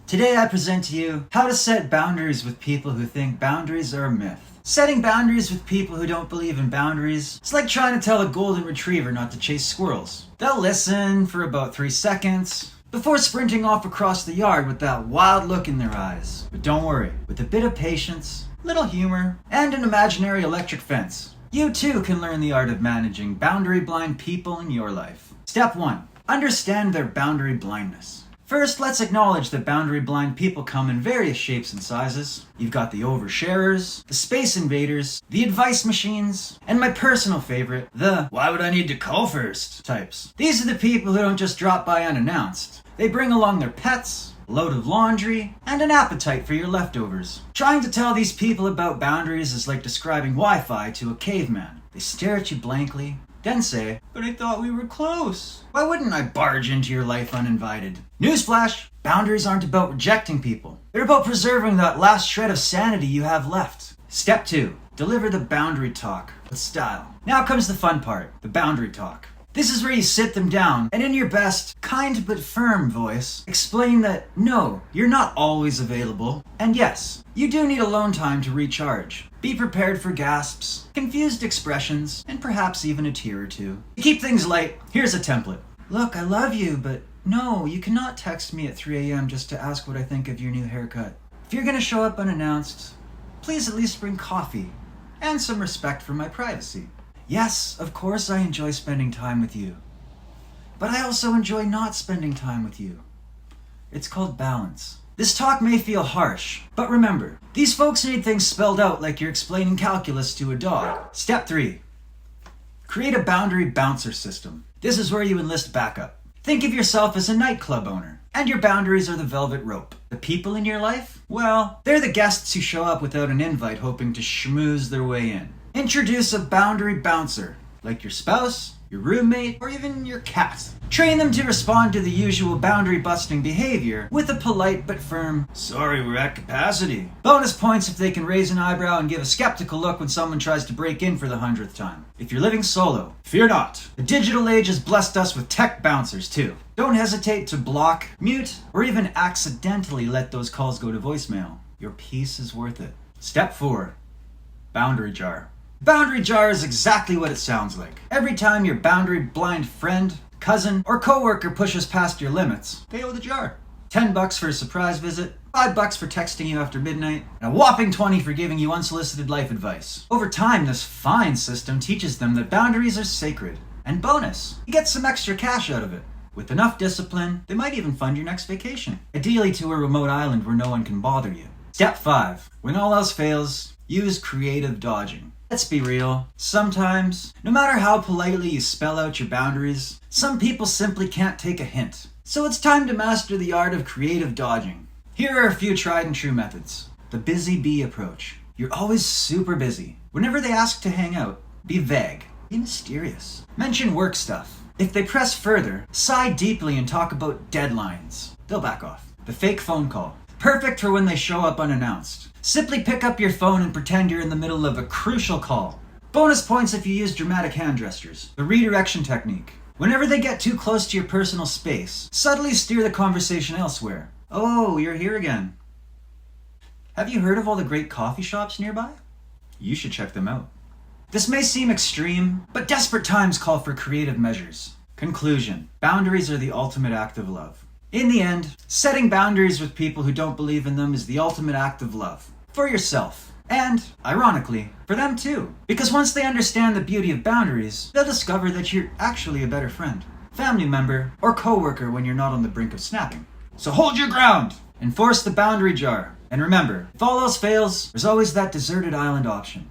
Today I present to you how to set boundaries with people who think boundaries are a myth. Setting boundaries with people who don't believe in boundaries is like trying to tell a golden retriever not to chase squirrels. They'll listen for about 3 seconds before sprinting off across the yard with that wild look in their eyes. But don't worry, with a bit of patience, little humor, and an imaginary electric fence, you too can learn the art of managing boundary-blind people in your life. Step 1. Understand their boundary blindness. First, let's acknowledge that boundary-blind people come in various shapes and sizes. You've got the oversharers, the space invaders, the advice machines, and my personal favorite, the "why would I need to call first" types. These are the people who don't just drop by unannounced. They bring along their pets, a load of laundry, and an appetite for your leftovers. Trying to tell these people about boundaries is like describing Wi-Fi to a caveman. They stare at you blankly, then say, "But I thought we were close. Why wouldn't I barge into your life uninvited?" Newsflash, boundaries aren't about rejecting people. They're about preserving that last shred of sanity you have left. Step 2. Deliver the boundary talk with style. Now comes the fun part, the boundary talk. This is where you sit them down and in your best, kind but firm voice, explain that no, you're not always available, and yes, you do need alone time to recharge. Be prepared for gasps, confused expressions, and perhaps even a tear or two. To keep things light, here's a template. "Look, I love you, but no, you cannot text me at 3 a.m. just to ask what I think of your new haircut. If you're gonna show up unannounced, please at least bring coffee and some respect for my privacy. Yes, of course I enjoy spending time with you, but I also enjoy not spending time with you. It's called balance." This talk may feel harsh, but remember, these folks need things spelled out like you're explaining calculus to a dog. Step 3. Create a boundary bouncer system. This is where you enlist backup. Think of yourself as a nightclub owner, and your boundaries are the velvet rope. The people in your life? Well, they're the guests who show up without an invite hoping to schmooze their way in. Introduce a boundary bouncer, like your spouse, your roommate, or even your cat. Train them to respond to the usual boundary-busting behavior with a polite but firm, "Sorry, we're at capacity." Bonus points if they can raise an eyebrow and give a skeptical look when someone tries to break in for the 100th time. If you're living solo, fear not. The digital age has blessed us with tech bouncers too. Don't hesitate to block, mute, or even accidentally let those calls go to voicemail. Your peace is worth it. Step 4. Boundary jar. Boundary jar is exactly what it sounds like. Every time your boundary-blind friend, cousin, or coworker pushes past your limits, they owe the jar. $10 for a surprise visit, $5 for texting you after midnight, and a whopping 20 for giving you unsolicited life advice. Over time, this fine system teaches them that boundaries are sacred. And bonus, you get some extra cash out of it. With enough discipline, they might even fund your next vacation. Ideally to a remote island where no one can bother you. Step 5. When all else fails, use creative dodging. Let's be real. Sometimes, no matter how politely you spell out your boundaries, some people simply can't take a hint. So it's time to master the art of creative dodging. Here are a few tried and true methods. The busy bee approach. You're always super busy. Whenever they ask to hang out, be vague. Be mysterious. Mention work stuff. If they press further, sigh deeply and talk about deadlines. They'll back off. The fake phone call. Perfect for when they show up unannounced. Simply pick up your phone and pretend you're in the middle of a crucial call. Bonus points if you use dramatic hand gestures. The redirection technique. Whenever they get too close to your personal space, subtly steer the conversation elsewhere. "Oh, you're here again. Have you heard of all the great coffee shops nearby? You should check them out." This may seem extreme, but desperate times call for creative measures. Conclusion. Boundaries are the ultimate act of love. In the end, setting boundaries with people who don't believe in them is the ultimate act of love. For yourself. And, ironically, for them too. Because once they understand the beauty of boundaries, they'll discover that you're actually a better friend, family member, or coworker when you're not on the brink of snapping. So hold your ground! Enforce the boundary jar. And remember, if all else fails, there's always that deserted island option.